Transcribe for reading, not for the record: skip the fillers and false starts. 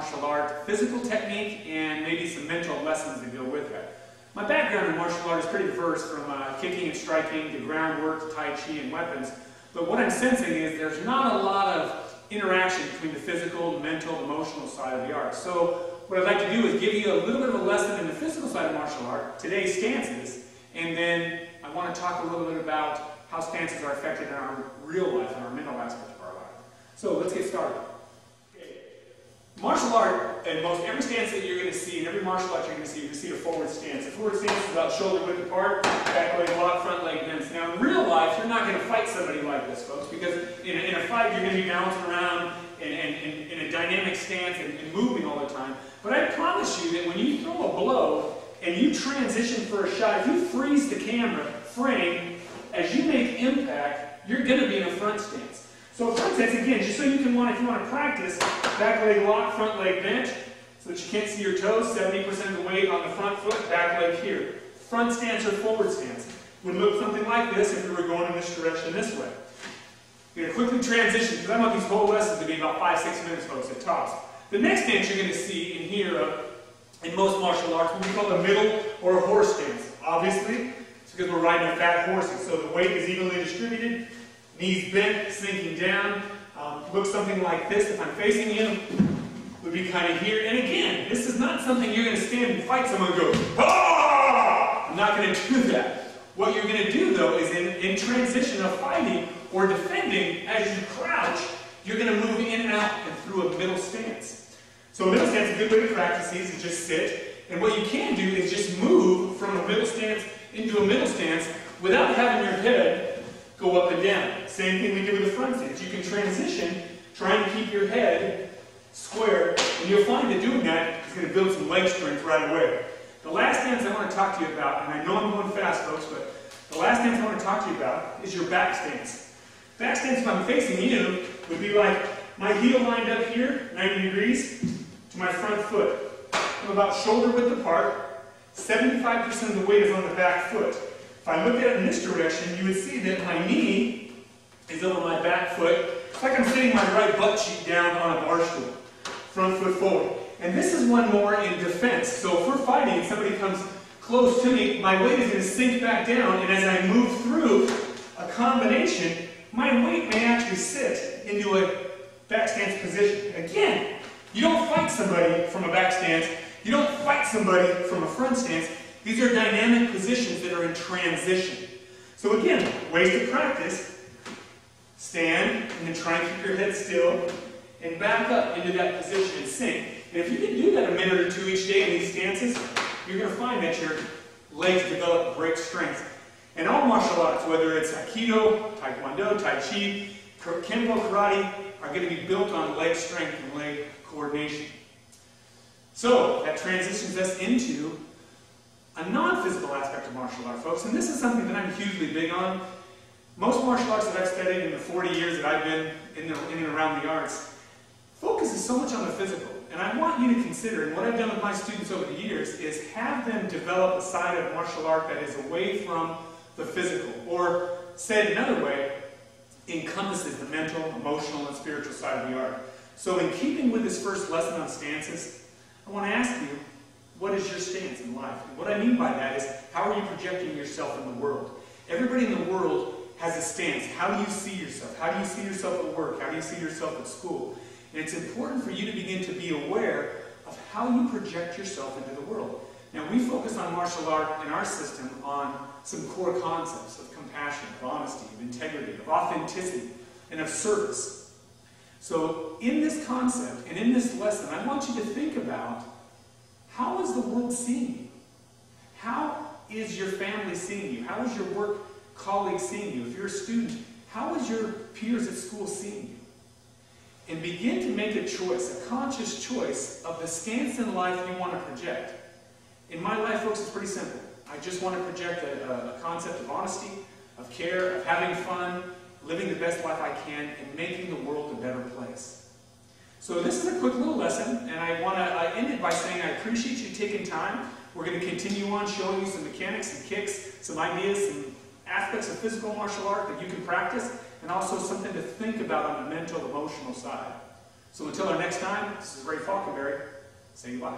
martial art, physical technique, and maybe some mental lessons that go with that. My background in martial art is pretty diverse, from kicking and striking to groundwork to Tai Chi and weapons. But what I'm sensing is there's not a lot of interaction between the physical, the mental, emotional side of the art. So what I'd like to do is give you a little bit of a lesson in the physical side of martial art, today's stances, and then I want to talk a little bit about how stances are affected in our real life and our mental aspect of our life. So let's get started. Okay. Martial art, and most every stance that you're going to see, in every martial art you're going to see a forward stance. A forward stance is about shoulder width apart, back leg lock, front leg bends. Now in real life, you're not going to fight somebody like this, folks, because in a fight you're going to be bouncing around in a dynamic stance and moving all the time. But I promise you that when you throw a blow and you transition for a shot, if you freeze the camera frame, as you make impact, you're going to be in a front stance. So front stance, again, just so you can if you want to practice, back leg lock, front leg bent, so that you can't see your toes, 70% of the weight on the front foot, back leg here. Front stance or forward stance would look something like this if we were going in this direction this way. You're going to quickly transition, because I want these whole lessons to be about 5-6 minutes, folks, at tops. The next stance you're going to see in here, in most martial arts, what we call a middle or a horse stance. Obviously, it's because we're riding a fat horse, so the weight is evenly distributed, knees bent, sinking down. Looks something like this. If I'm facing you, would be kind of here. And again, this is not something you're going to stand and fight someone and go, ah! I'm not going to do that. What you're going to do, though, is in transition of fighting or defending, as you crouch, you're going to move in and out and through a middle stance. So a middle stance, a good way to practice these is just sit. And what you can do is just move from a middle stance into a middle stance without having your head go up and down. Same thing we do with the front stance. You can transition, trying to keep your head square, and you'll find that doing that is going to build some leg strength right away. The last stance I want to talk to you about, and I know I'm going fast, folks, but the last stance I want to talk to you about is your back stance. Back stance, if I'm facing you, would be like my heel lined up here, 90 degrees, to my front foot. I'm about shoulder width apart. 75% of the weight is on the back foot. If I look at it in this direction, you would see that my knee is over my back foot. It's like I'm sitting my right butt cheek down on a bar stool. Front foot forward. And this is one more in defense. So if we're fighting and somebody comes close to me, my weight is going to sink back down, and as I move through a combination, my weight may actually sit into a back stance position. Again, you don't fight somebody from a back stance. You don't fight somebody from a front stance. These are dynamic positions that are in transition. So again, ways to practice. Stand, and then try and keep your head still, and back up into that position and sink. And if you can do that a minute or two each day in these stances, you're going to find that your legs develop great strength. And all martial arts, whether it's Aikido, Taekwondo, Tai Chi, Kempo, Karate, are going to be built on leg strength and leg coordination. So that transitions us into a non-physical aspect of martial art, folks. And this is something that I'm hugely big on. Most martial arts that I've studied in the 40 years that I've been in and around the arts focuses so much on the physical. And I want you to consider, and what I've done with my students over the years, is have them develop a side of martial art that is away from the physical. Or, said another way, encompasses the mental, emotional, and spiritual side of the art. So in keeping with this first lesson on stances, I want to ask you, what is your stance in life? And what I mean by that is, how are you projecting yourself in the world? Everybody in the world has a stance. How do you see yourself? How do you see yourself at work? How do you see yourself at school? And it's important for you to begin to be aware of how you project yourself into the world. Now, we focus on martial art in our system on some core concepts of compassion, of honesty, of integrity, of authenticity, and of service. So in this concept and in this lesson, I want you to think about, how is the world seeing you? How is your family seeing you? How is your work colleagues seeing you? If you're a student, how is your peers at school seeing you? And begin to make a choice, a conscious choice of the stance in life you want to project. In my life, folks, it's pretty simple. I just want to project a concept of honesty, of care, of having fun, living the best life I can, and making the world a better place. So this is a quick little lesson, and I end it by saying I appreciate you taking time. We're going to continue on showing you some mechanics and kicks, some ideas, some aspects of physical martial art that you can practice, and also something to think about on the mental, emotional side. So until our next time, this is Ray Faulkenberry. Say goodbye.